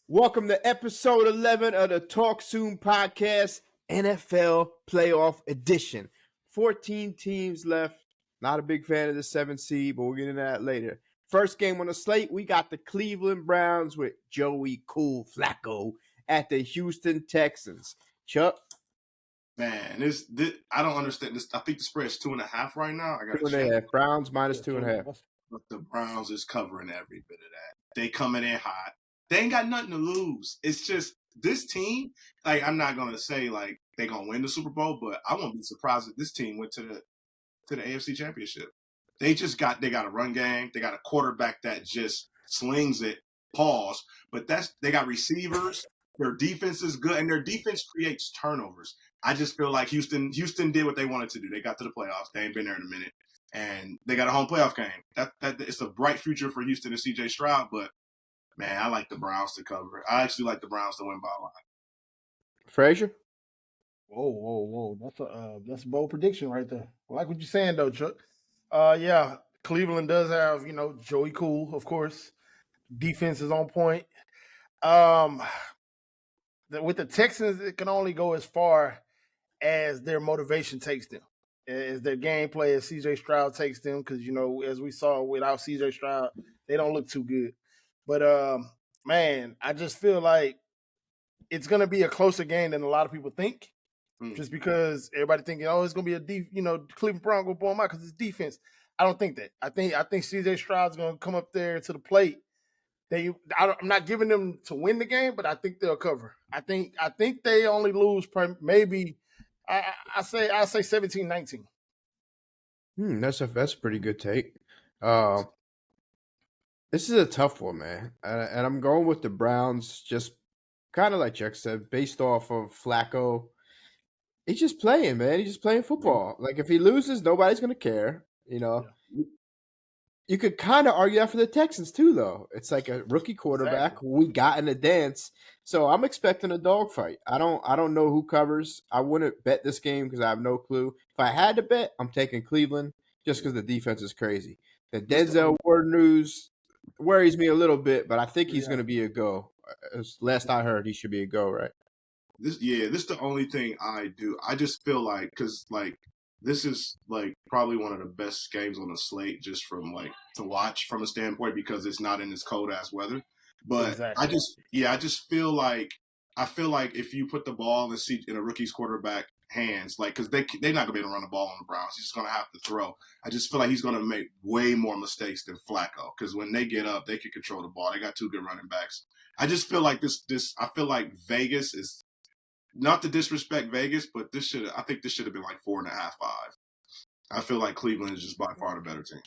Welcome to episode 11 of the Talk Soon podcast, NFL playoff edition. 14 teams left. Not a big fan of the 7th seed, but we'll get into that later. First game on the slate, we got the Cleveland Browns with Joey Cool Flacco at the Houston Texans. Chuck? Man, this I don't understand this. I think the spread's 2.5 right now. I got 2.5. Browns minus 2.5. But the Browns is covering every bit of that. They coming in hot. They ain't got nothing to lose. It's just this team. Like, I'm not gonna say like they gonna win the Super Bowl, but I won't be surprised if this team went to the AFC Championship. They got a run game. They got a quarterback that just slings it. Pause. But they got receivers. Their defense is good, and their defense creates turnovers. I just feel like Houston did what they wanted to do. They got to the playoffs. They ain't been there in a minute, and they got a home playoff game. That it's a bright future for Houston and C.J. Stroud. But man, I like the Browns to cover. I actually like the Browns to win by a lot. Frazier? Whoa! That's a bold prediction right there. I like what you're saying though, Chuck. Yeah, Cleveland does have Joey Cool, of course. Defense is on point. With the Texans, it can only go as far as their motivation takes them, as their gameplay, as CJ Stroud takes them. Because as we saw without CJ Stroud, they don't look too good. But man, I just feel like it's gonna be a closer game than a lot of people think. Just because everybody thinking, it's gonna be Cleveland Browns gonna blow them out because it's defense. I don't think that. I think CJ Stroud's gonna come up there to the plate. I'm not giving them to win the game, but I think they'll cover. I think they only lose maybe. I say 17-19. That's a pretty good take. This is a tough one, man, and I'm going with the Browns. Just kind of like Chuck said, based off of Flacco. He's just playing, man. He's just playing football. Like, if he loses, nobody's going to care, Yeah. You could kind of argue that for the Texans, too, though. It's like a rookie quarterback who we got in a dance. So I'm expecting a dogfight. I don't know who covers. I wouldn't bet this game because I have no clue. If I had to bet, I'm taking Cleveland just because the defense is crazy. The Denzel Ward news worries me a little bit, but I think he's going to be a go. Last I heard, he should be a go, right? This is the only thing I do. I just feel like because this is probably one of the best games on the slate just from to watch from a standpoint because it's not in this cold ass weather. But exactly. I just feel like if you put the ball in a rookie's quarterback hands, because they're not gonna be able to run the ball on the Browns. He's just gonna have to throw. I just feel like he's gonna make way more mistakes than Flacco because when they get up, they can control the ball. They got two good running backs. I just feel like I feel like Vegas is. Not to disrespect Vegas, but I think this should have been 4.5, 5. I feel like Cleveland is just by far the better team.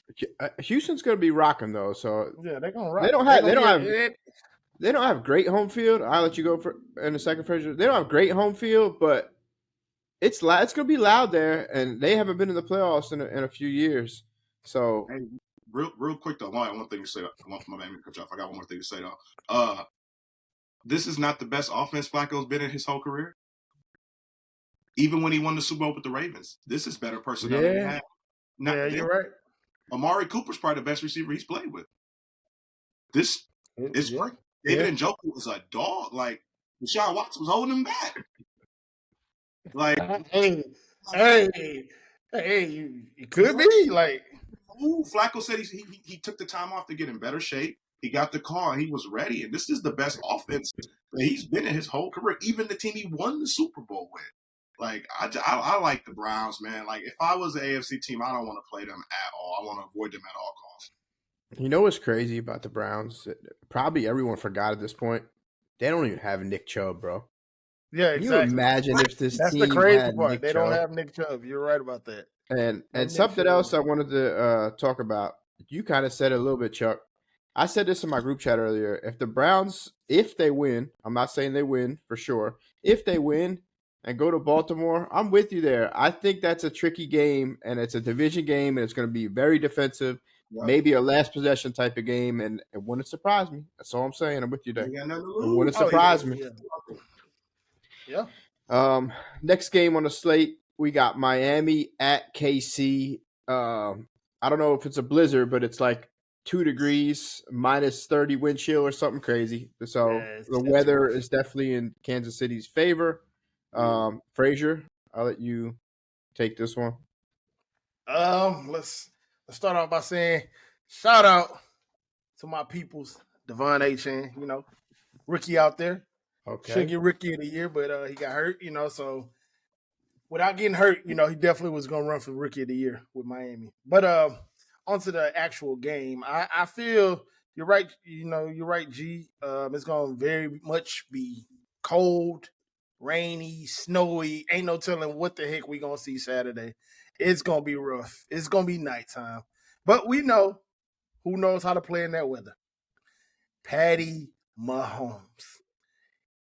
Houston's going to be rocking though, so yeah, they're going to rock. They don't have great home field. I'll let you go in a second, Frazier. They don't have great home field, but it's going to be loud there, and they haven't been in the playoffs in a few years. So, hey, real quick though, I want one thing to say. My man, cut you off. I got one more thing to say though. This is not the best offense Flacco's been in his whole career. Even when he won the Super Bowl with the Ravens, this is better personnel than he had. You're right. Amari Cooper's probably the best receiver he's played with. This is great. David Njoku was a dog. Deshaun Watson was holding him back. It could be Flacco said he took the time off to get in better shape. He got the car and he was ready. And this is the best offense that he's been in his whole career. Even the team he won the Super Bowl with. I like the Browns, man. If I was an AFC team, I don't want to play them at all. I want to avoid them at all costs. You know what's crazy about the Browns? Probably everyone forgot at this point. They don't even have Nick Chubb, bro. Yeah, exactly. Can you imagine if this That's team the crazy had part. Nick They Chubb? don't have Nick Chubb. You're right about that. And something else I wanted to talk about. You kind of said it a little bit, Chuck. I said this in my group chat earlier. If the Browns, if they win, I'm not saying they win for sure. If they win and go to Baltimore, I'm with you there. I think that's a tricky game, and it's a division game, and it's going to be very defensive, maybe a last possession type of game, and it wouldn't surprise me. That's all I'm saying. I'm with you there. It wouldn't surprise me. Yeah. Next game on the slate, we got Miami at KC. I don't know if it's a blizzard, but it's 2 degrees, minus 30 wind chill or something crazy. So Yeah, the that's weather rough. is definitely in Kansas City's favor. Frazier, I'll let you take this one. Let's start off by saying shout out to my peoples, Devon Achane, rookie out there. Should Okay. get rookie of the year, but he got hurt, so without getting hurt, he definitely was gonna run for rookie of the year with Miami. But onto the actual game. I feel you're right, you're right, G. It's gonna very much be cold, rainy, snowy. Ain't no telling what the heck we gonna see Saturday. It's gonna be rough. It's gonna be nighttime. But we know who knows how to play in that weather. Patty Mahomes.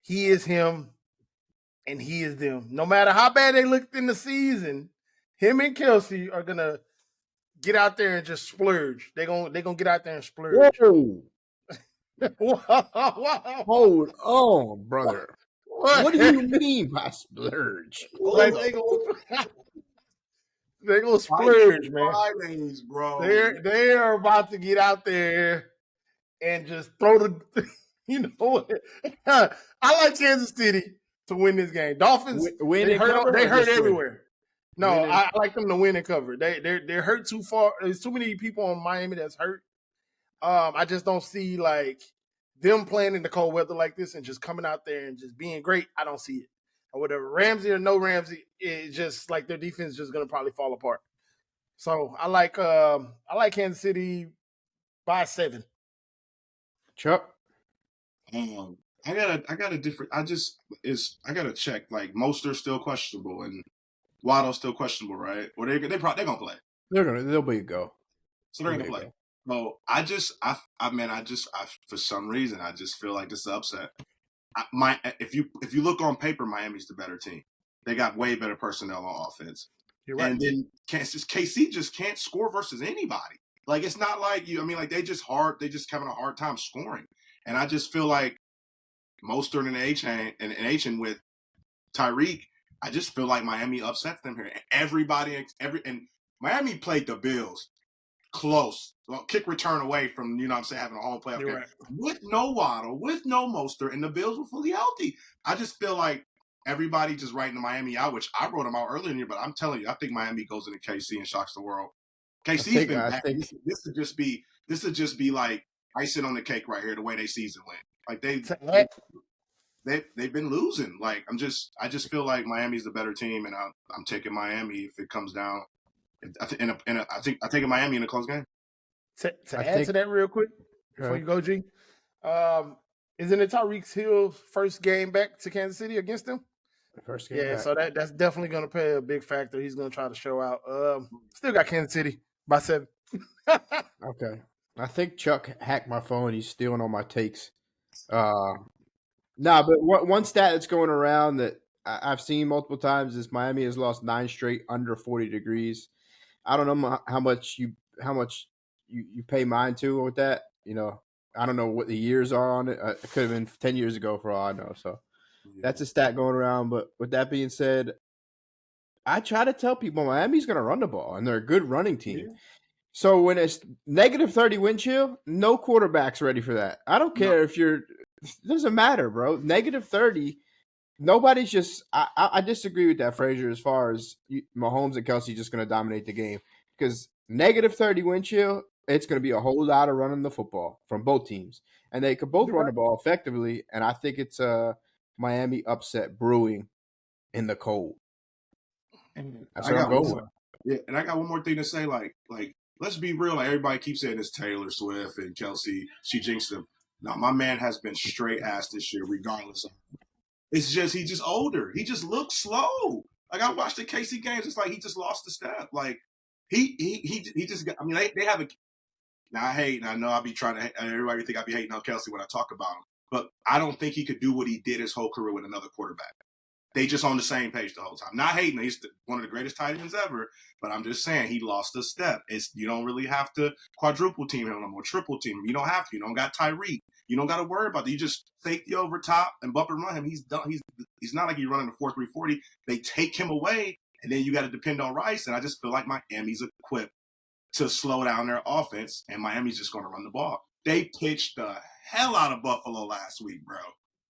He is him and he is them. No matter how bad they looked in the season, him and Kelsey are gonna get out there and just splurge. They're gonna get out there and splurge. Whoa. Wow. Hold on, brother. What do you mean by splurge? Like they gonna splurge, man. Fridays, bro. They are about to get out there and just throw the. I like Kansas City to win this game. Dolphins Win they and hurt. cover They or hurt just win? everywhere. No, Win and- I like them to win and cover. They're hurt too far. There's too many people on Miami that's hurt. I just don't see like them playing in the cold weather like this and just coming out there and just being great. I don't see it. Or whether Ramsey or no Ramsey, it's just like their defense is just gonna probably fall apart. So I like Kansas City by 7. Chuck. I got a different. I got to check. Like Moster's still questionable and Waddle's still questionable, right? Or they're gonna play. They'll be a go. So they're gonna play. So I for some reason I just feel like this is an upset. If you look on paper, Miami's the better team. They got way better personnel on offense. You're right. And then KC just can't score versus anybody. Like it's not like you. I mean, like they just having a hard time scoring. And I just feel like Mostert and Achane with Tyreek, I just feel like Miami upsets them here. And Miami played the Bills close. Well, kick return away from, having a home playoff game. Right. With no Waddle, with no Mostert, and the Bills were fully healthy. I just feel like everybody just writing the Miami out, which I wrote them out earlier in the year, but I'm telling you, I think Miami goes into KC and shocks the world. KC's been back. This would just be like icing on the cake right here, the way they season went. Like they've been losing. Like I just feel like Miami's the better team, and I'm taking Miami if it comes down. I think I'm taking Miami in a close game. To add to that real quick before you go, G, isn't it Tyreek Hill's first game back to Kansas City against them? First game. Yeah, back. so that's definitely going to play a big factor. He's going to try to show out. Still got Kansas City by 7. Okay. I think Chuck hacked my phone. He's stealing all my takes. But one stat that's going around that I've seen multiple times is Miami has lost 9 straight under 40 degrees. I don't know how much you pay mind to with that. I don't know what the years are on it. It could have been 10 years ago for all I know. So that's a stat going around. But with that being said, I try to tell people Miami's going to run the ball, and they're a good running team. Yeah. So when it's negative 30 wind chill, no quarterback's ready for that. I don't care if it doesn't matter, bro. Negative 30, nobody's just – I disagree with that, Frazier, as far as Mahomes and Kelsey just going to dominate the game. Because negative 30 wind chill, it's going to be a whole lot of running the football from both teams. And they could both run the ball effectively, and I think it's a Miami upset brewing in the cold. That's what I'm going with. Yeah, and I got one more thing to say. Like, let's be real. Like everybody keeps saying it's Taylor Swift and Kelsey. She jinxed him. Now, my man has been straight ass this year, regardless of. It's just he's just older. He just looks slow. Like I watched the KC games. It's like he just lost the step. Like he just got. I mean, they have a. Now I hate. And I know I'll be trying to. Everybody think I'll be hating on Kelsey when I talk about him. But I don't think he could do what he did his whole career with another quarterback. They just on the same page the whole time. Not hating. He's one of the greatest tight ends ever. But I'm just saying he lost a step. You don't really have to quadruple team him no more, triple team him. You don't have to. You don't got Tyreek. You don't got to worry about that. You just safety over top and bump and run him. He's done. He's not like he's running a 4.340. They take him away, and then you got to depend on Rice. And I just feel like Miami's equipped to slow down their offense, and Miami's just going to run the ball. They pitched the hell out of Buffalo last week, bro.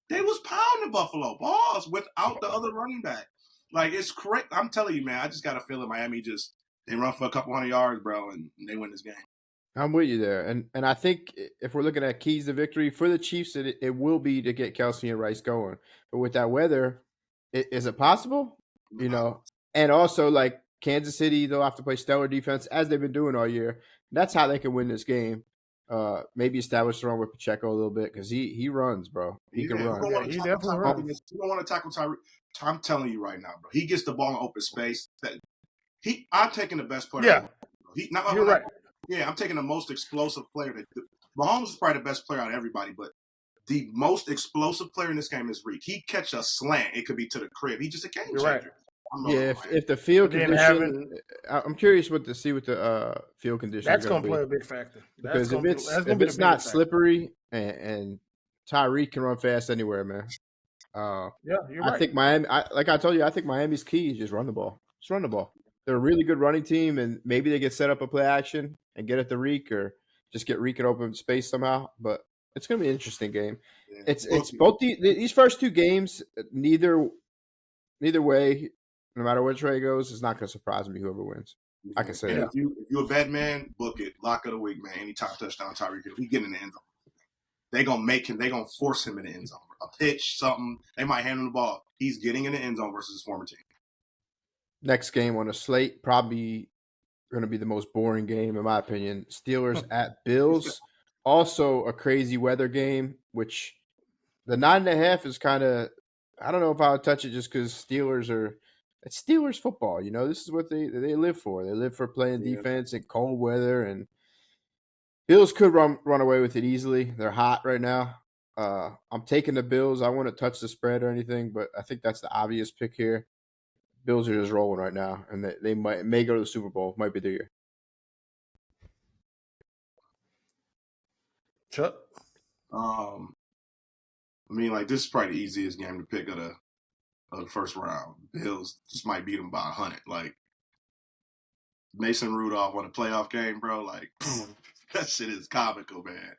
They was pounding Buffalo balls without the other running back. Like, it's correct. I'm telling you, man, I just got a feeling Miami they run for a couple hundred yards, bro, and they win this game. I'm with you there. And I think if we're looking at keys to victory for the Chiefs, it will be to get Kelsey and Rice going. But with that weather, is it possible? You know, and also like Kansas City, they'll have to play stellar defense as they've been doing all year. That's how they can win this game. Maybe establish the run with Pacheco a little bit because he runs, bro. He can run. Yeah, he definitely runs. You don't want to tackle Tyreek. I'm telling you right now, bro. He gets the ball in open space. I'm taking the best player. Yeah, you're right. Yeah, I'm taking the most explosive player. Mahomes is probably the best player out of everybody, but the most explosive player in this game is Reek. He catch a slant. It could be to the crib. He's just a game changer. Right. Yeah, if the field condition, I'm curious what the field condition. That's going to play a big factor. Because if it's not slippery and Tyreek can run fast anywhere, man. Yeah, you're right. I think Miami, like I told you, I think Miami's key is just run the ball. Just run the ball. They're a really good running team, and maybe they get set up a play action and get at the Reek, or just get Reek in open space somehow. But it's going to be an interesting game. Yeah. It's both these first two games. Neither way, no matter which way it goes, it's not going to surprise me whoever wins. I can say that. If you're a bad man, book it. Lock of the week, man. Anytime touchdown, Tyreek Hill. He get in the end zone. They're going to make him. They're going to force him in the end zone. A pitch, something. They might hand him the ball. He's getting in the end zone versus his former team. Next game on the slate, probably going to be the most boring game, in my opinion. Steelers at Bills. Also a crazy weather game, which the 9.5 is kind of, I don't know if I would touch it just because it's Steelers football. You know, this is what they live for. They live for playing defense in cold weather, and Bills could run away with it easily. They're hot right now. I'm taking the Bills. I wouldn't touch the spread or anything, but I think that's the obvious pick here. Bills are just rolling right now, and they may go to the Super Bowl. Might be their year. Chuck? I mean, like, this is probably the easiest game to pick of the first round. Bills just might beat them by 100. Like, Mason Rudolph won a playoff game, bro. Like, that shit is comical, man.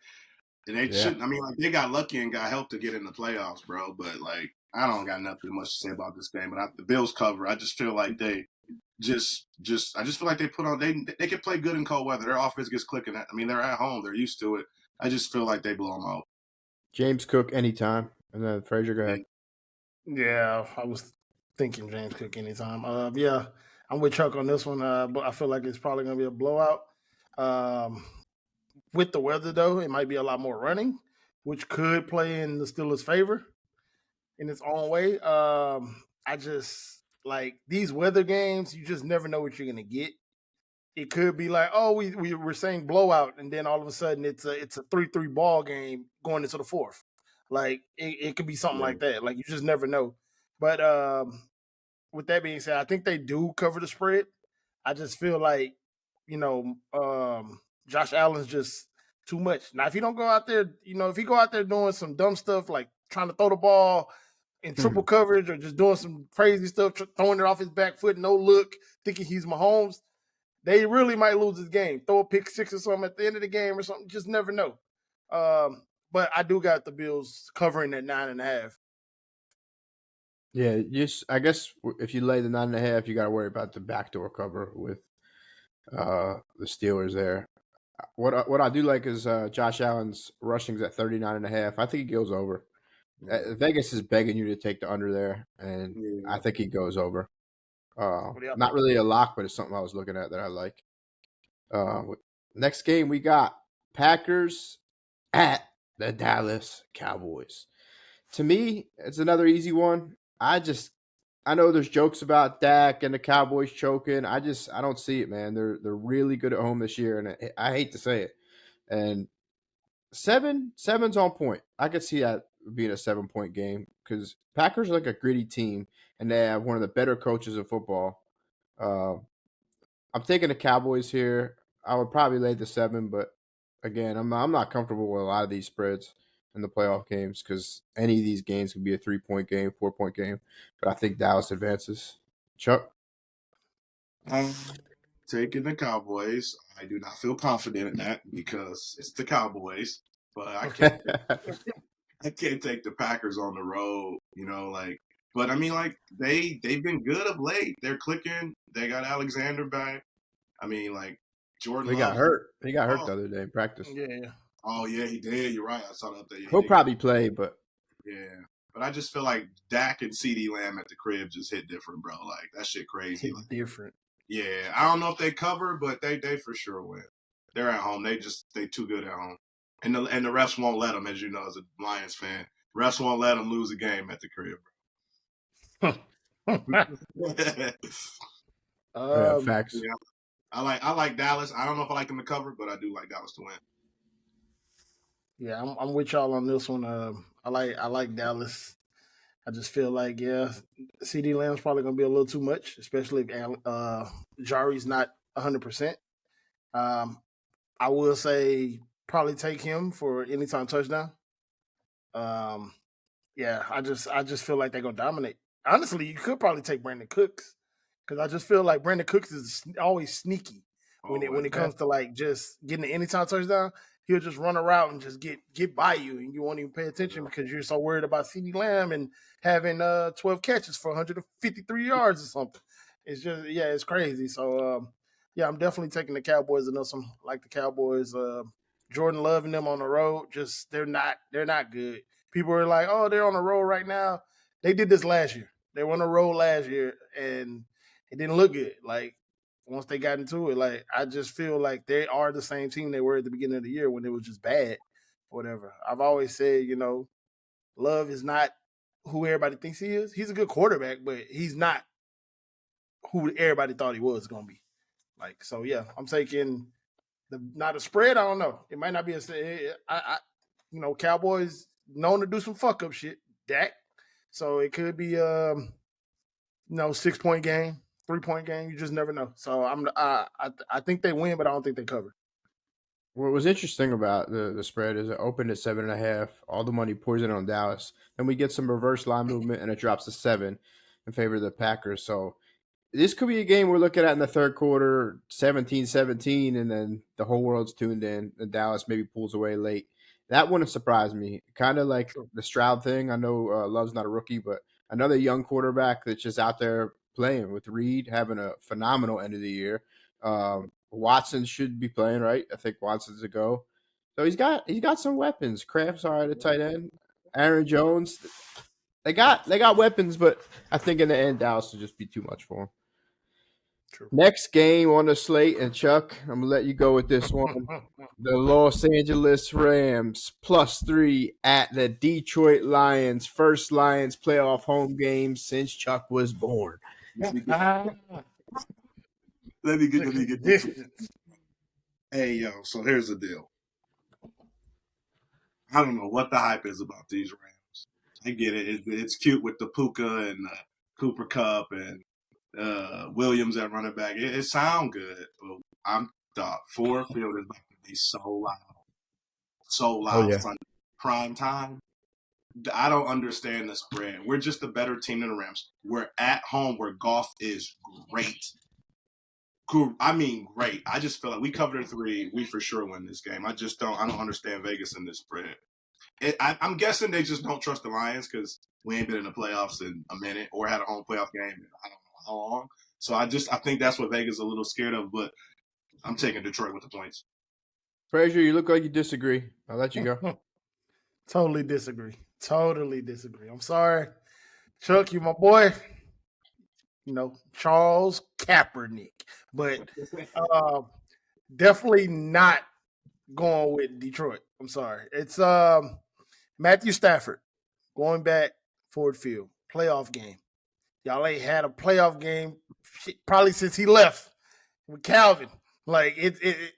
And they shouldn't. I mean, like, they got lucky and got help to get in the playoffs, bro. But, like, I don't got nothing much to say about this game. But the Bills cover. I just feel like they I just feel like they put on. They can play good in cold weather. Their offense gets clicking. I mean, they're at home. They're used to it. I just feel like they blow them out. James Cook anytime, and then Frazier, go ahead. Yeah, I was thinking James Cook anytime. Yeah, I'm with Chuck on this one, but I feel like it's probably going to be a blowout. With the weather, though, it might be a lot more running, which could play in the Steelers' favor in its own way. I just like these weather games. You just never know what you're going to get. It could be like, oh, we were saying blowout, and then all of a sudden it's a 3-3 ball game going into the fourth. Like it could be something like that. Like you just never know. But with that being said, I think they do cover the spread. I just feel like, Josh Allen's just too much. Now, if you don't go out there, if he go out there doing some dumb stuff like trying to throw the ball in triple coverage or just doing some crazy stuff, throwing it off his back foot, no look, thinking he's Mahomes, they really might lose this game. Throw a pick six or something at the end of the game or something. Just never know. But I do got the Bills covering that 9.5. Yeah, I guess if you lay the 9.5, you got to worry about the backdoor cover with the Steelers there. What I do like is Josh Allen's rushing's at 39.5. I think he goes over. Vegas is begging you to take the under there, and I think he goes over. Not really a lock, but it's something I was looking at that I like. Next game we got Packers at the Dallas Cowboys. To me, it's another easy one. I know there's jokes about Dak and the Cowboys choking. I don't see it, man. They're really good at home this year, and I hate to say it. And seven's on point. I could see that being a 7-point game because Packers are like a gritty team, and they have one of the better coaches in football. I'm taking the Cowboys here. I would probably lay the 7, but again, I'm not comfortable with a lot of these spreads in the playoff games because any of these games could be a 3-point game, 4-point game. But I think Dallas advances. Chuck? taking the Cowboys. I do not feel confident in that because it's the Cowboys. But I can't take the Packers on the road, but I mean, like they've been good of late. They're clicking. They got Alexander back. I mean, like Jordan. He got Love. hurt. He got hurt the other day in practice. Yeah. Oh yeah, he did. You're right. I saw that. He'll probably play, but yeah. But I just feel like Dak and CeeDee Lamb at the crib just hit different, bro. Like that shit crazy. It's different. Yeah, I don't know if they cover, but they for sure win. They're at home. They too good at home, and the refs won't let them, as you know, as a Lions fan. Refs won't let them lose a game at the crib. Facts. Yeah. I like Dallas. I don't know if I like them to cover, but I do like Dallas to win. Yeah, I'm with y'all on this one. I like Dallas. I just feel like CeeDee Lamb's probably gonna be a little too much, especially if Jari's not 100%. I will say probably take him for anytime touchdown. Yeah, I just feel like they're gonna dominate. Honestly, you could probably take Brandon Cooks because I just feel like Brandon Cooks is always sneaky when it comes to like just getting an anytime touchdown. He'll just run a route and just get by you, and you won't even pay attention because you're so worried about CeeDee Lamb and having 12 catches for 153 yards or something. It's just it's crazy. So I'm definitely taking the Cowboys. I know some like the Cowboys. Jordan Love and them on the road, just they're not good. People are like, oh, they're on the road right now. They did this last year. They were on the road last year, and it didn't look good. Like once they got into it, like I just feel like they are the same team they were at the beginning of the year when it was just bad, whatever. I've always said, Love is not who everybody thinks he is. He's a good quarterback, but he's not who everybody thought he was going to be. Like, so yeah, I'm taking not a spread. I don't know. It might not be Cowboys known to do some fuck up shit. Dak. So it could be 6-point game. 3-point game, you just never know. So I think they win, but I don't think they cover. What was interesting about the spread is it opened at 7.5. All the money pours in on Dallas. Then we get some reverse line movement, and it drops to 7 in favor of the Packers. So this could be a game we're looking at in the third quarter, 17-17, and then the whole world's tuned in, and Dallas maybe pulls away late. That wouldn't surprise me. Kind of like the Stroud thing. I know Love's not a rookie, but another young quarterback that's just out there playing with Reed having a phenomenal end of the year. Watson should be playing, right? I think Watson's a go. So he's got some weapons. Kraft's all right at tight end. Aaron Jones. They got weapons, but I think in the end Dallas will just be too much for him. True. Next game on the slate, and Chuck, I'm gonna let you go with this one. The Los Angeles Rams +3 at the Detroit Lions. First Lions playoff home game since Chuck was born. Let me get this. Hey, yo, so here's the deal. I don't know what the hype is about these Rams. I get it. It's cute with the Puka and Cooper Kupp and Williams at running back. It sounds good, but I'm thought Ford Field is about to be so loud. Oh, yeah. From prime time. I don't understand the spread. We're just a better team than the Rams. We're at home where Goff is great. I mean, great. I just feel like we covered a 3. We for sure win this game. I don't understand Vegas in this spread. I'm guessing they just don't trust the Lions because we ain't been in the playoffs in a minute or had a home playoff game in I don't know how long. So I think that's what Vegas is a little scared of, but I'm taking Detroit with the points. Frazier, you look like you disagree. I'll let you go. Totally disagree. I'm sorry. Chuck, you my boy. Charles Kaepernick. But definitely not going with Detroit. I'm sorry. It's Matthew Stafford going back Ford Field. Playoff game. Y'all ain't had a playoff game probably since he left with Calvin. Like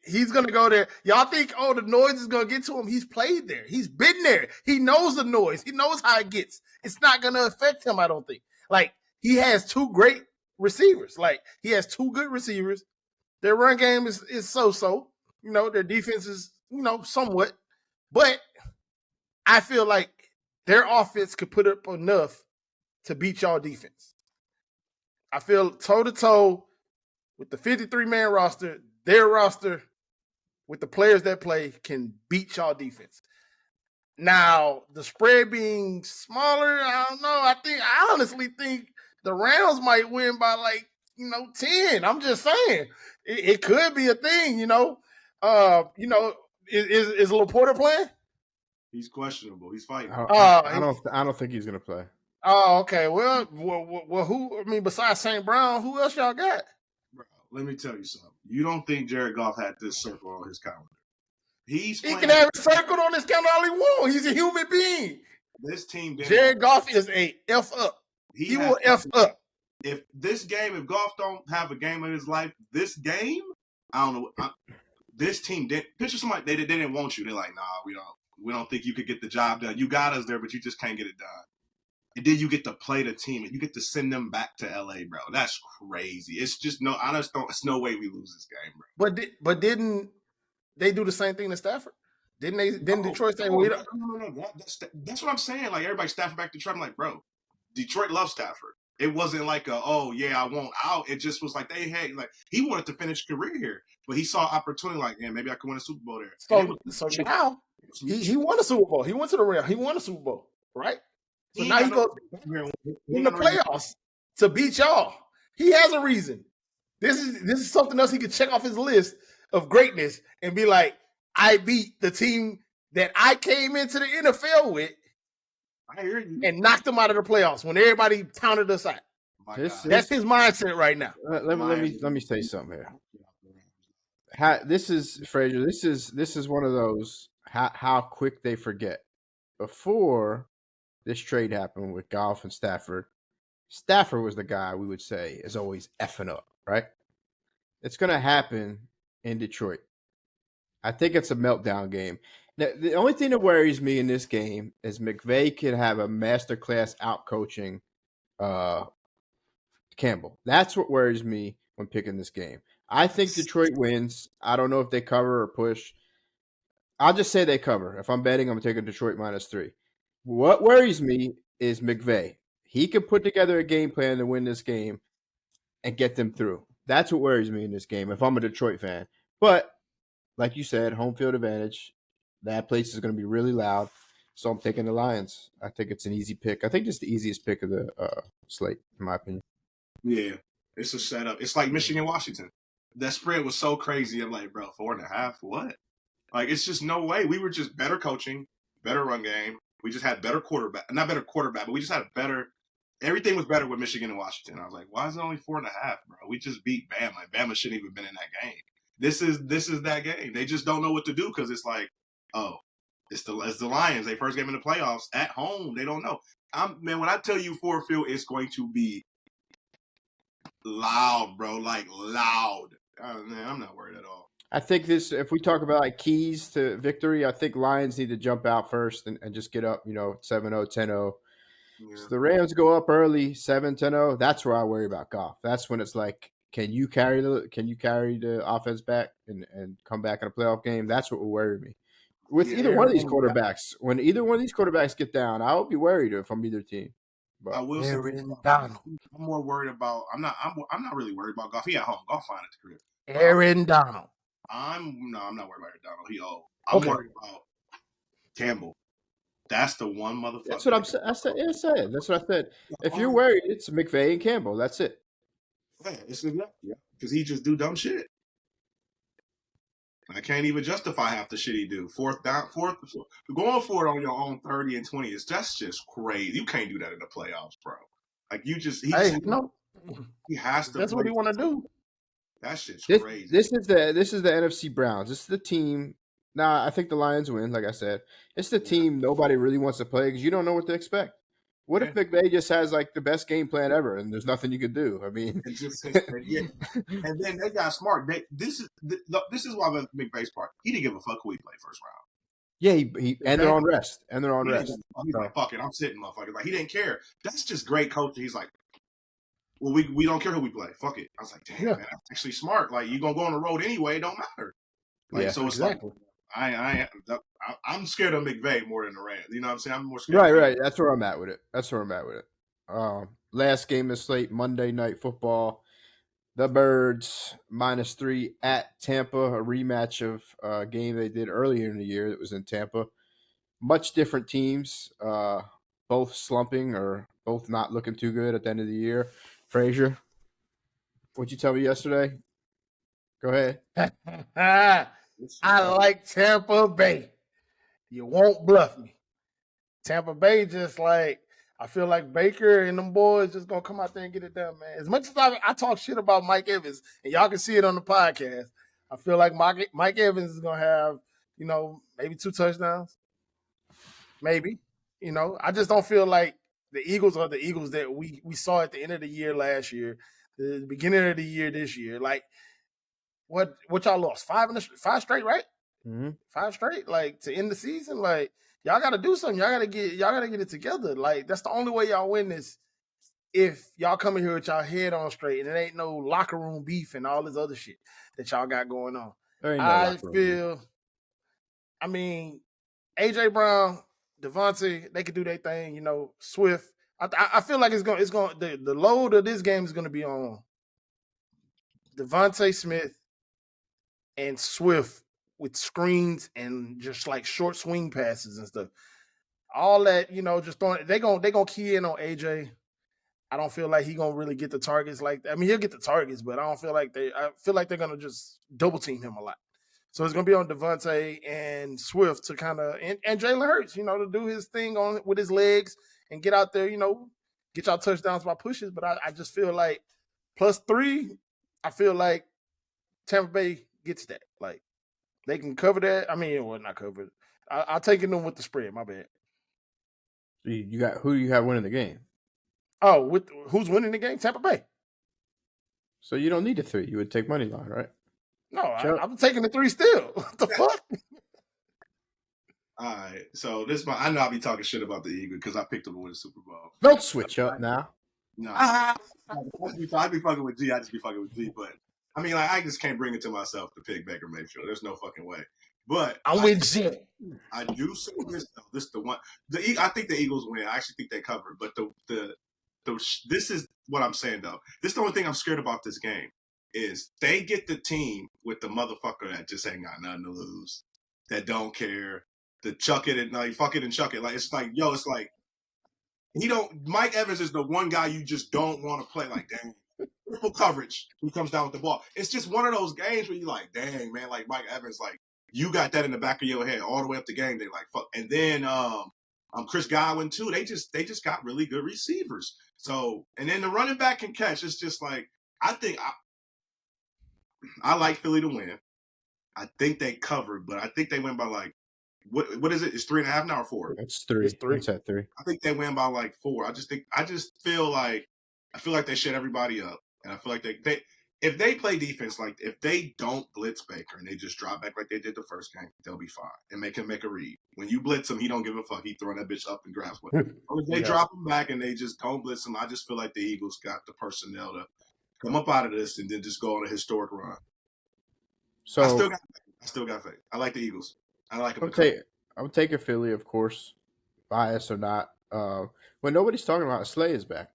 he's gonna go there. Y'all think, the noise is gonna get to him? He's played there. He's been there. He knows the noise. He knows how it gets. It's not gonna affect him, I don't think. Like he has 2 great receivers. Like he has 2 good receivers. Their run game is so. Their defense is somewhat, but I feel like their offense could put up enough to beat y'all defense. I feel toe to toe. with the 53-man roster, their roster, with the players that play, can beat y'all defense. Now, the spread being smaller, I don't know. I honestly think the Rams might win by 10. I'm just saying. It could be a thing, Is Laporta playing? He's questionable. He's fighting. I don't think he's gonna play. Oh, okay. Well, who? I mean, besides St. Brown, who else y'all got? Bro, let me tell you something. You don't think Jared Goff had this circle on his calendar? He can have it circled on his calendar all he wants. He's a human being. This team, Jared Goff is a F up. He will F up. If Goff don't have a game of his life, this game, I don't know. This team didn't picture somebody. They didn't want you. They're like, nah, we don't think you could get the job done. You got us there, but you just can't get it done. And then you get to play the team, and you get to send them back to LA, bro. That's crazy. It's just it's no way we lose this game, bro. But didn't they do the same thing to Stafford? Didn't Detroit say, "Well, no. That's what I'm saying. Like everybody Stafford back to Detroit. I'm like, bro, Detroit loves Stafford. It wasn't like I won't out. It just was like he wanted to finish his career here, but he saw opportunity. Like, man, maybe I could win a Super Bowl there. So now he won a Super Bowl. He went to the Rams. He won a Super Bowl, right? So now he goes in the playoffs to beat y'all. He has a reason. This is something else he could check off his list of greatness and be like, I beat the team that I came into the NFL with. I hear you. And knocked them out of the playoffs when everybody counted us out. That's his mindset right now. Let me say something here. This is Frazier. This is one of those how quick they forget. Before this trade happened with Goff and Stafford was the guy we would say is always effing up, right? It's going to happen in Detroit. I think it's a meltdown game. Now, the only thing that worries me in this game is McVay could have a masterclass out coaching Campbell. That's what worries me when picking this game. I think Detroit wins. I don't know if they cover or push. I'll just say they cover. If I'm betting, I'm taking Detroit -3. What worries me is McVay. He can put together a game plan to win this game and get them through. That's what worries me in this game if I'm a Detroit fan. But like you said, home field advantage. That place is going to be really loud. So I'm taking the Lions. I think it's an easy pick. I think it's the easiest pick of the slate, in my opinion. Yeah, it's a setup. It's like Michigan, Washington. That spread was so crazy. I'm like, bro, 4.5? What? Like, it's just no way. We were just better coaching, better run game. We just had better quarterback. Not better quarterback, but we just had a better – everything was better with Michigan and Washington. I was like, why is it only 4.5, bro? We just beat Bama. Like, Bama shouldn't even been in that game. This is that game. They just don't know what to do because it's like, it's the Lions. They first game in the playoffs at home. They don't know. Man, when I tell you Ford Field, it's going to be loud, bro. Like loud. Man, I'm not worried at all. I think if we talk about like keys to victory, I think Lions need to jump out first and just get up, 7-0, 10-0. Yeah. So the Rams go up early, 7-10-0. That's where I worry about Goff. That's when it's like, can you carry the offense back and come back in a playoff game? That's what will worry me. With either one of these quarterbacks, when either one of these quarterbacks get down, I will be worried if I'm either team. But I will say, I'm more worried about. I'm not really worried about Goff. He at home. Goff fine at the crib. Aaron Donald. I'm not worried about Aaron Donald. He old. I'm worried about Campbell. That's the one motherfucker. That's what I'm saying. That's what I said. If you're worried, it's McVay and Campbell. That's it. Yeah, it's because he just do dumb shit. I can't even justify half the shit he do. Going for it on your own 30 and 20 that's just crazy. You can't do that in the playoffs, bro. Like he has to. That's what he want to do. That shit's crazy. This is the NFC Browns. This is the team. Now I think the Lions win. Like I said, it's the team nobody really wants to play because you don't know what to expect. What if McVay just has like the best game plan ever and there's nothing you can do? I mean, and then they got smart. This is why McVay's part. He didn't give a fuck who he played first round. Yeah, and they're on rest. He's like, fuck it, I'm sitting, motherfucker. Like he didn't care. That's just great coaching. He's like, well, we don't care who we play. Fuck it. I was like, damn, man, that's actually smart. Like you gonna go on the road anyway. It don't matter. Like so, it's exactly. Like I'm scared of McVay more than the Rams. You know what I'm saying? I'm more scared. Right. That's where I'm at with it. Last game of slate, Monday Night Football. The Birds -3 at Tampa, a rematch of a game they did earlier in the year that was in Tampa. Much different teams, both slumping or both not looking too good at the end of the year. Frazier, what'd you tell me yesterday? Go ahead. I like Tampa Bay. You won't bluff me. Tampa Bay just like, I feel like Baker and them boys just gonna come out there and get it done, man. As much as I talk shit about Mike Evans, and y'all can see it on the podcast, I feel like Mike Evans is gonna have, maybe 2 touchdowns. Maybe. I just don't feel like the Eagles are the Eagles that we saw at the end of the year last year, the beginning of the year this year. Like, what y'all lost? 5 straight, right? Mm-hmm. 5 straight, like, to end the season. Like, y'all got to do something. Y'all got to get it together. Like, that's the only way y'all win this. If y'all come in here with y'all head on straight, and it ain't no locker room beef and all this other shit that y'all got going on. There ain't no I locker room feel. I mean, AJ Brown, Devontae, they could do their thing. Swift. I feel like it's going. The load of this game is going to be on Devontae Smith and Swift with screens and just like short swing passes and stuff. All that, just throwing. They gonna key in on AJ. I don't feel like he gonna really get the targets like that. I mean, he'll get the targets, but I feel like they're gonna just double team him a lot. So it's gonna be on Devontae and Swift to kind of and Jalen Hurts, to do his thing on with his legs and get out there, get y'all touchdowns by pushes. But I just feel like +3, I feel like Tampa Bay gets that. Like, they can cover that. I mean, well, not cover it. I'll take them with the spread. My bad. You got who you have winning the game? Oh, with who's winning the game? Tampa Bay. So you don't need a 3. You would take money line, right? No, I'm taking the 3 still. What the fuck? All right, so I know I'll be talking shit about the Eagles because I picked them to win the Super Bowl. Don't switch up now. No, I'd be fucking with G. I just be fucking with G. But I mean, like, I just can't bring it to myself to pick Baker Mayfield. There's no fucking way. But I'm with G. I do say this though. This is the one. I think the Eagles win. I actually think they cover. But this is what I'm saying though. This is the only thing I'm scared about this game is they get the team with the motherfucker that just ain't got nothing to lose, that don't care, to chuck it and like fuck it and chuck it. Like, it's like, yo, it's like Mike Evans is the one guy you just don't want to play. Like, dang, triple coverage. He comes down with the ball. It's just one of those games where you're like, dang, man, like Mike Evans, like, you got that in the back of your head all the way up the game. They like, fuck. And then Chris Godwin too. They just got really good receivers. So, and then the running back can catch. It's just like, I think I like Philly to win. I think they covered, but I think they win by like, what is it? It's 3.5 now or 4? It's 3. It's 3. It's at 3. I think they win by like 4. I feel like they shut everybody up, and I feel like they if they play defense, like if they don't blitz Baker and they just drop back like they did the first game, they'll be fine and make him make a read. When you blitz him, he don't give a fuck. He throwing that bitch up and grabs one. If they drop him back and they just don't blitz him, I just feel like the Eagles got the personnel to come up out of this and then just go on a historic run. So I still got faith. I like the Eagles. I like them. I'm taking Philly, of course, bias or not. When nobody's talking about Slay is back.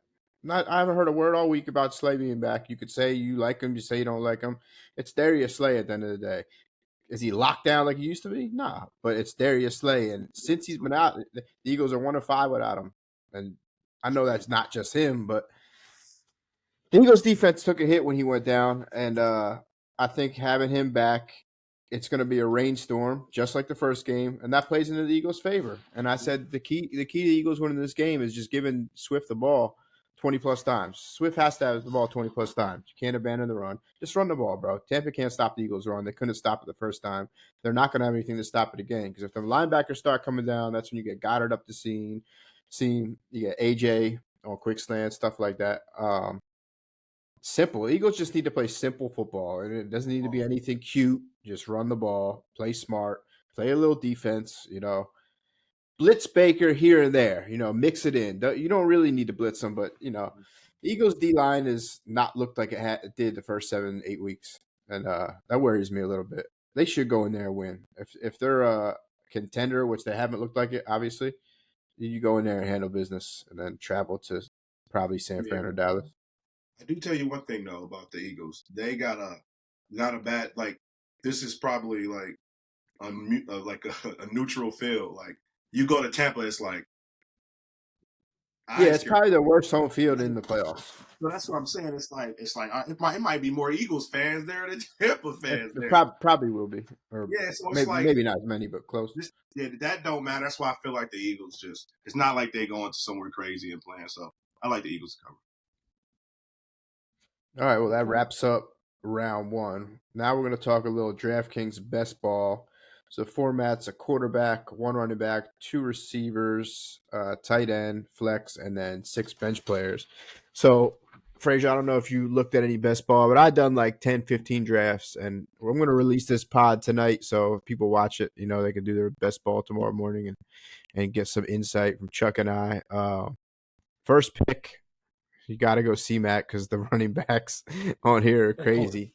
I haven't heard a word all week about Slay being back. You could say you like him, you say you don't like him. It's Darius Slay at the end of the day. Is he locked down like he used to be? Nah, but it's Darius Slay, and since he's been out, the Eagles are 1-5 without him. And I know that's not just him, but the Eagles defense took a hit when he went down, and I think having him back, it's going to be a rainstorm, just like the first game, and that plays into the Eagles' favor. And I said the key to the Eagles winning this game is just giving Swift the ball 20-plus times. Swift has to have the ball 20-plus times. You can't abandon the run. Just run the ball, bro. Tampa can't stop the Eagles' run. They couldn't stop it the first time. They're not going to have anything to stop it again, because if the linebackers start coming down, that's when you get Goddard up the seam. You get AJ on quick slant, stuff like that. Simple. Eagles just need to play simple football, and it doesn't need to be anything cute. Just run the ball, play smart, play a little defense, blitz Baker here and there, mix it in. You don't really need to blitz them, but, Eagles D-line has not looked like it did the first 7-8 weeks, and that worries me a little bit. They should go in there and win. If they're a contender, which they haven't looked like it, obviously, you go in there and handle business and then travel to probably San Fran or Dallas. I do tell you one thing though about the Eagles. They got a bad like. This is probably like like a neutral field. Like you go to Tampa, it's like Yeah, I it's scared. probably the worst home field in the playoffs. So that's what I'm saying. It's like it might be more Eagles fans there than Tampa fans It there. probably will be, or Yeah, so it's like maybe not as many, but close. yeah, that don't matter. That's why I feel like the Eagles it's not like they going to somewhere crazy and playing. So I like the Eagles to cover. All right, well, that wraps up round one. Now we're going to talk a little DraftKings best ball. So the format's a quarterback, one running back, two receivers, tight end, flex, and then 6 bench players. So, Frazier, I don't know if you looked at any best ball, but I've done like 10, 15 drafts, and I'm going to release this pod tonight. So if people watch it, they can do their best ball tomorrow morning and get some insight from Chuck and I. First pick, you got to go C-Mac because the running backs on here are crazy.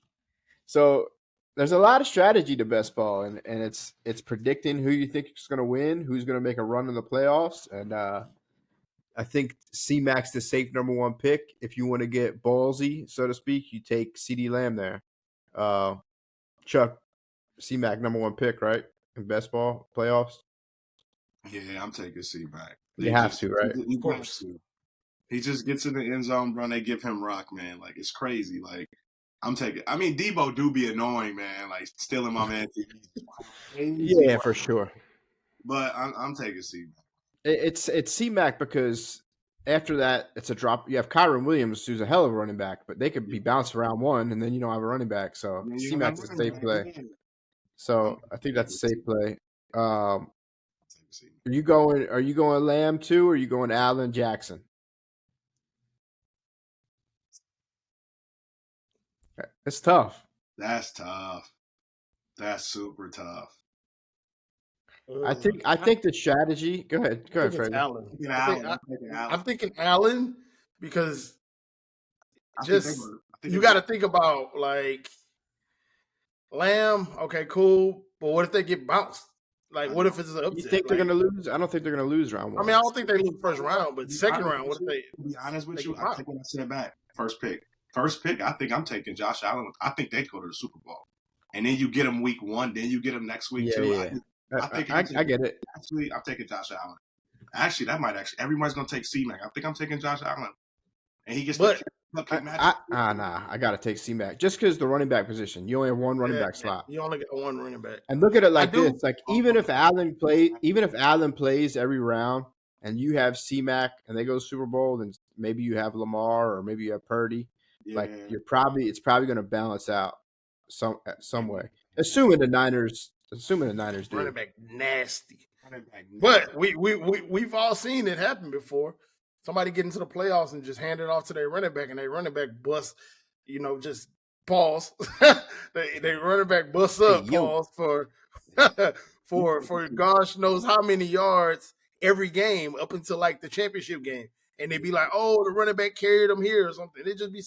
So there's a lot of strategy to best ball, and it's predicting who you think is going to win, who's going to make a run in the playoffs, and I think C-Mac's the safe number one pick. If you want to get ballsy, so to speak, you take CeeDee Lamb there. Chuck, C-Mac number one pick, right, in best ball playoffs? Yeah, I'm taking C-Mac. You have to, right? Of course. He just gets in the end zone run. They give him rock, man. Like it's crazy. Like I'm taking. I mean, Debo do be annoying, man. Like stealing my man. Yeah, for sure. But I'm taking C-Mac. It's C-Mac because after that it's a drop. You have Kyron Williams, who's a hell of a running back, but they could be bounced around one, and then you don't have a running back. So C-Mac's a safe play. So I think that's a safe play. Are you going Lamb too, or are you going Allen Jackson? It's tough. That's tough. That's super tough. I think the strategy. Go ahead, Fred. Allen. I'm thinking Allen because you got to think about like Lamb. Okay, cool, but what if they get bounced? Like, what if it's an upset? You think they're going to lose? I don't think they're going to lose round one. I mean, I don't think they lose first round, but second round, what if they? To be honest with you, I think when I said back, first pick, I think I'm taking Josh Allen. I think they go to the Super Bowl, and then you get them week one, then you get them next week too. Yeah. I get it. Actually, I'm taking Josh Allen. Actually, that might everybody's gonna take C-Mac. I think I'm taking Josh Allen, and he gets. I gotta take C-Mac just because the running back position. You only have one running back slot. You only get one running back. And look at it like this: like even if Allen plays every round, and you have C-Mac and they go to Super Bowl, then maybe you have Lamar or maybe you have Purdy. Yeah. Like it's probably going to balance out some way, assuming the Niners do. Running back nasty. But we've all seen it happen before. Somebody get into the playoffs and just hand it off to their running back, and their running back bust, just pause. they running back bust up, pause for gosh knows how many yards every game up until like the championship game. And they'd be like, oh, the running back carried them here or something. It'd just be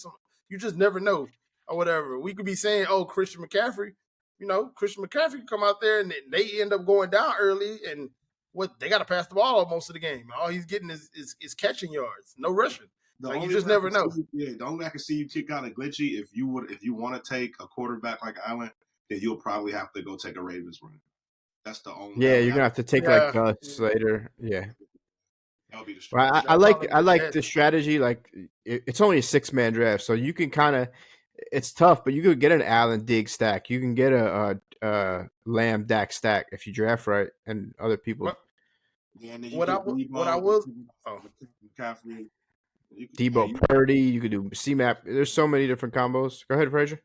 you just never know or whatever. We could be saying, oh, Christian McCaffrey could come out there and they end up going down early and they got to pass the ball most of the game. All he's getting is catching yards, no rushing. You just never know. The only way I can see you kick out a glitchy if you want to take a quarterback like Allen, then you'll probably have to go take a Ravens running. That's the only. Yeah, you're gonna have to take like Gus Slater. Yeah. That'll be the strategy. I like the strategy. Like it's only a 6-man draft, so you can kind of. It's tough, but you could get an Allen Diggs stack. You can get a Lamb Dak stack if you draft right, and other people. Debo Purdy. You could do C-Map. There's so many different combos. Go ahead, Frazier.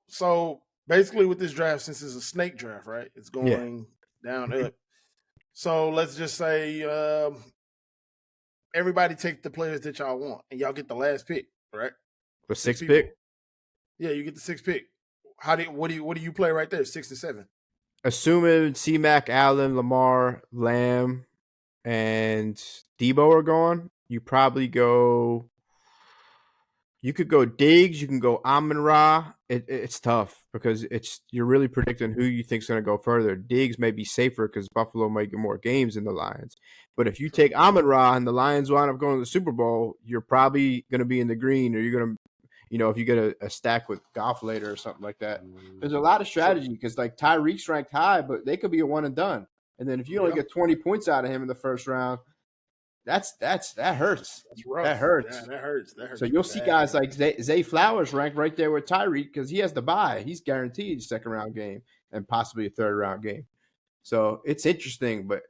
So basically, with this draft, since it's a snake draft, right? It's going down up. So let's just say everybody take the players that y'all want, and y'all get the last pick, right? The 6th pick. Yeah, you get the 6th pick. What do you play right there? 6 and 7. Assuming C-Mac, Allen, Lamar, Lamb, and Debo are gone, you probably go. You could go Diggs. You can go Amon-Ra. It's tough because you're really predicting who you think is going to go further. Diggs may be safer because Buffalo might get more games than the Lions. But if you take Amon-Ra and the Lions wind up going to the Super Bowl, you're probably going to be in the green, or you're going to if you get a stack with Goff later or something like that. There's a lot of strategy because like Tyreek's ranked high, but they could be a one and done. And then if you only get 20 points out of him in the first round, that hurts. That's rough. That hurts. Yeah, that hurts. So you'll see guys like Zay Flowers ranked right there with Tyreek because he has the bye. He's guaranteed a second round game and possibly a third round game. So it's interesting, but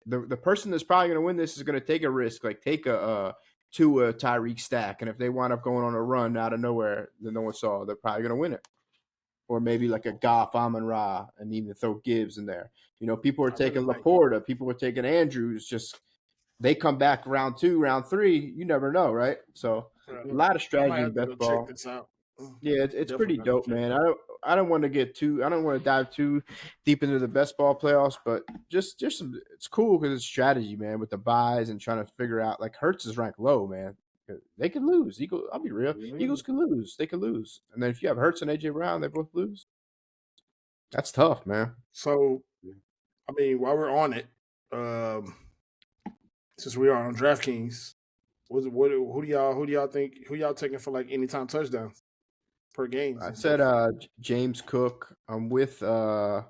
the person that's probably going to win this is going to take a risk, like take a Tyreek stack, and if they wind up going on a run out of nowhere that no one saw, they're probably going to win it. Or maybe like a Goff, Amon-Ra, and even throw Gibbs in there. People are taking Laporta, people are taking Andrews. Just they come back round 2, round 3. You never know, right? So a lot of strategy in best ball. Check this out. Yeah, it's pretty dope, man. I don't want to dive too deep into the best ball playoffs, but just some, it's cool because it's strategy, man, with the buys and trying to figure out like Hurts is ranked low, man. They could lose. I'll be real. Eagles could lose. They could lose. And then if you have Hurts and AJ Brown, they both lose. That's tough, man. So, I mean, while we're on it, since we are on DraftKings, who do y'all think? Who y'all taking for like anytime touchdowns per game? I said James Cook. I'm with Chuck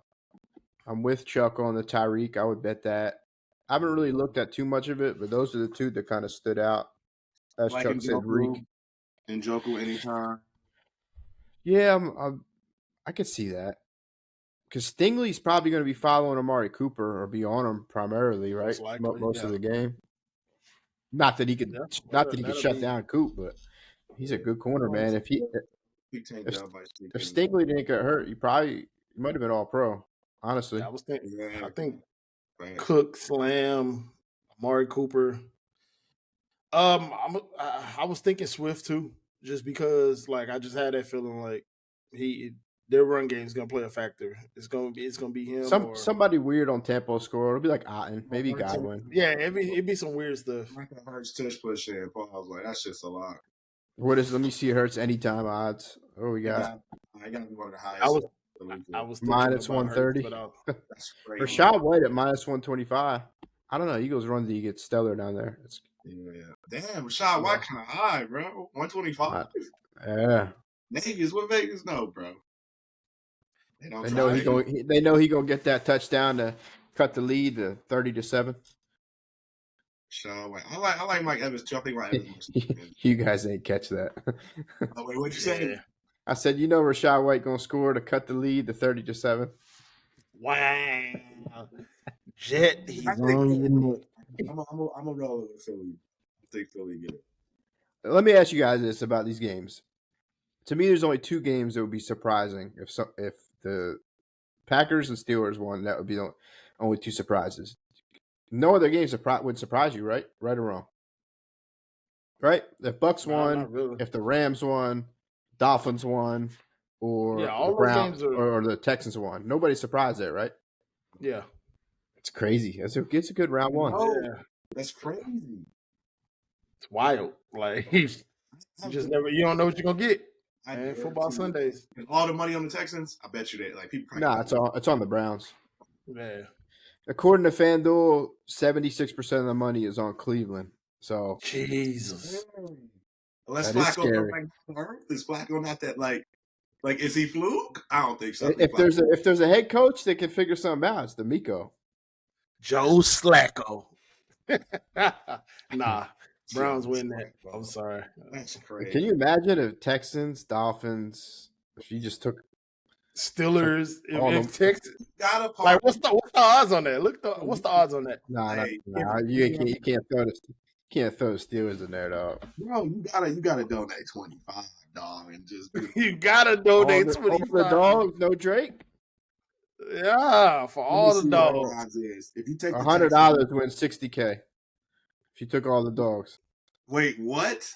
on the Tyreek. I would bet that. I haven't really looked at too much of it, but those are the two that kind of stood out. As like Chuck said, Reek. Njoku anytime. Yeah, I could see that. Because Stingley's probably going to be following Amari Cooper or be on him primarily, right? Most of the game. Not that he could, shut down Coop, but he's a good corner, man. If Stingley didn't get hurt, he might have been all pro. Honestly, I think Cook, Slam, Amari Cooper. I was thinking Swift too, just because like I just had that feeling like their run game is gonna play a factor. It's gonna be him. Somebody weird on Tampa score. It'll be like Otten, maybe Godwin. Yeah, it'd be some weird stuff. Hurts touch push in. I was like, that's just a lot. Let me see Hurts anytime odds. Oh, we got. I got one of the highest. I was minus 130. Rashad White at minus 125. I don't know. Eagles run D gets stellar down there. Damn, Rashad White kind of high, bro. 125. Yeah. Vegas, what Vegas know, bro? They know he gonna get that touchdown to cut the lead to 30-7. Rashad White. I like Mike Evans too. I think Mike Evans. You guys ain't catch that. Oh wait, what'd you say? I said Rashad White gonna score to cut the lead to 30-7. Wow. Jet. I'm a roll with Philly. I think Philly get it. Let me ask you guys this about these games. To me, there's only 2 games that would be surprising if the Packers and Steelers won. That would be the only 2 surprises. No other games would surprise you, right? Right or wrong? Right? If Bucks won, really. If the Rams won, Dolphins won, or the Browns or the Texans won, nobody's surprised there, right? Yeah. It's crazy. It's a good round 1. Oh, yeah. That's crazy. It's wild. Like you don't know what you're gonna get. And football Sundays. And all the money on the Texans, I bet you that like people. It's on the Browns. Yeah. According to FanDuel, 76% of the money is on Cleveland. So Jesus. Unless Flacco is Flacco not that like is he fluke? I don't think so. If there's a head coach that can figure something out, it's D'Amico. Joe Flacco. Nah. Browns win that. I'm sorry. That's crazy. Can you imagine if Texans, Dolphins, if you just took Steelers, if Texas, like what's the odds on that? What's the odds on that? Nah, you can't throw the Steelers in there, dog. Bro, you gotta donate 25, dog, and just you gotta donate 25. For the dogs, no Drake. Yeah, for all the dogs. If you take $100 wins $60K. If you took all the dogs. Wait, what?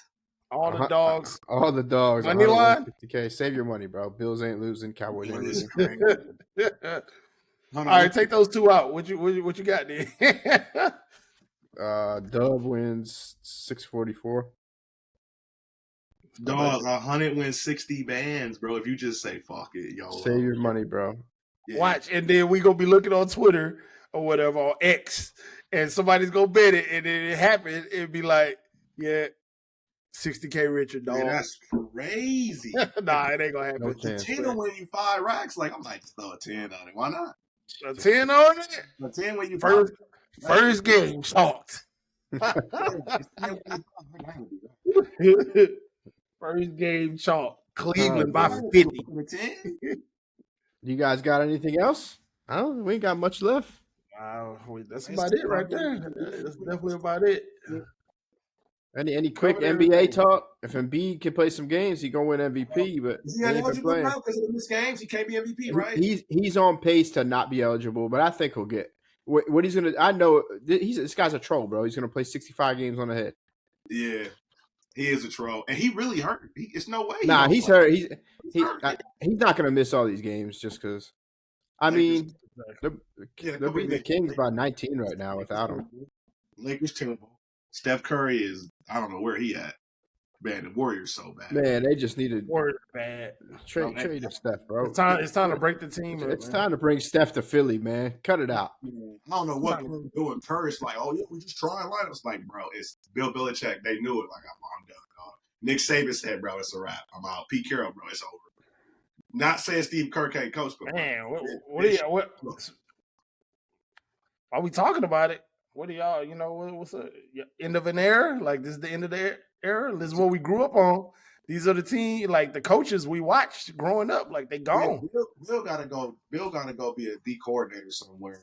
All the dogs. All the dogs. Money line? $50K. Save your money, bro. Bills ain't losing. Cowboys ain't losing. All right, take those 2 out. What you got there? Dub wins 644. Dog, 100 wins 60 bands, bro. If you just say fuck it, yo. Save your money, bro. Yeah. Watch, and then we gonna be looking on Twitter or whatever, or X, and somebody's gonna bet it, and then it happened. It'd be like, yeah, $60K richer, dog. Man, that's crazy. Nah, it ain't gonna happen. No The chance. 10 will win you 5 racks. Like, I'm like, throw a 10 on it. Why not? A 10 on it? A 10 when you First game shocked. First game chalk. Cleveland by 50. You guys got anything else? I don't. We ain't got much left. That's about it right there. That's definitely about it. Any quick Covered NBA everything. talk? If Embiid can play some games, he gonna win MVP. But Is he he ain't been eligible playing. now because of the missed games? He can't be MVP, right? He's on pace to not be eligible, but I think he'll get what he's gonna. I know this guy's a troll, bro. He's gonna play 65 games on the head. Yeah. He is a troll. And he really hurt. It's no way. Nah, he's hurt. He's not gonna miss all these games just because. I mean, they'll be the Kings by 19 right now without him. Lakers terrible. Steph Curry is, I don't know where he at. Man, the Warriors so bad. Man, they just needed Warriors bad. trade to Steph, bro. It's time to break the team up. It's time to bring Steph to Philly, man. Cut it out. I don't know what they're doing. Curry's like, oh yeah, we just trying lineups. Like, bro, it's Bill Belichick. They knew it. Like, I'm done, dog. Nick Saban said, bro, it's a wrap. I'm out. Pete Carroll, bro, it's over. Not saying Steve Kerr can't coach, but Man, what are we talking about it? What do y'all, what's the end of an era? Like, this is the end of the era? This is what we grew up on. These are the team, like the coaches we watched growing up. Like, they gone. Yeah, Bill gotta go. Bill gotta go be a D coordinator somewhere.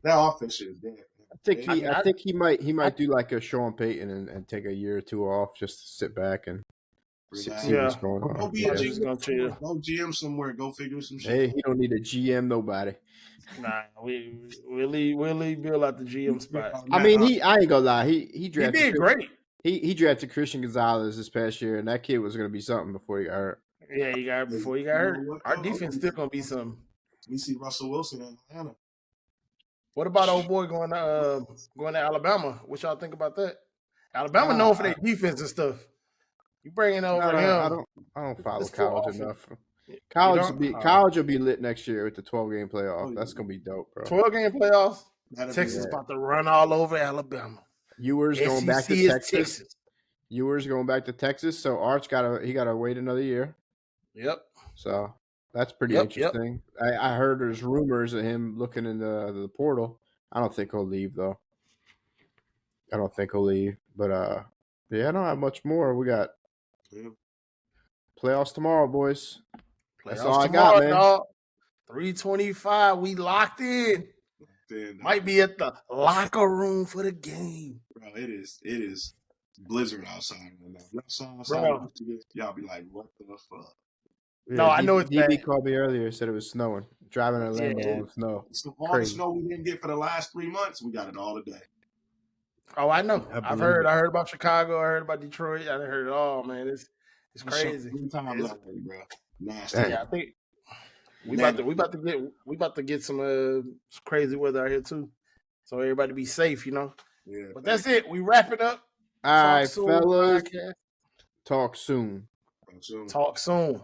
That offense is dead. I think he might do like a Sean Payton and take a year or two off just to sit back and see what's going on. Go be a GM. Go GM somewhere. Go figure some shit. Hey, he don't need a GM nobody. Nah, we'll leave Bill out the GM spot. I mean, I ain't gonna lie. He drafted. He did great. He drafted Christian Gonzalez this past year, and that kid was gonna be something before he got hurt. Yeah, he got hurt before he got hurt. Our defense still gonna be something. We see Russell Wilson in Atlanta. What about old boy going to Alabama? What y'all think about that? Alabama known for their defense and stuff. You bringing over him? I don't follow college enough. College will be lit next year with the 12-game playoff. That's gonna be dope, bro. 12-game playoffs. Texas about to run all over Alabama. Ewers going back to Texas. Ewers going back to Texas. So Arch gotta wait another year. Yep. So that's pretty interesting. Yep. I heard there's rumors of him looking in the portal. I don't think he'll leave though. But I don't have much more. We got playoffs tomorrow, boys. That's all I got, man. Dog. 325. We locked in. Might be at the locker room for the game. Bro, it is blizzard outside right now. Bro. Y'all be like, what the fuck? Yeah, no, I know it's DB called me earlier, said it was snowing. Driving in Lambeau on snow. So all the snow we didn't get for the last 3 months, we got it all today. Oh, I know. I heard about Chicago. I heard about Detroit. I heard it all, man. It's crazy. Bro. Nasty. Yeah, I think we about to get some crazy weather out here too. So everybody be safe, Yeah. But that's it. We wrap it up. All right, fellas. Talk soon. Talk soon.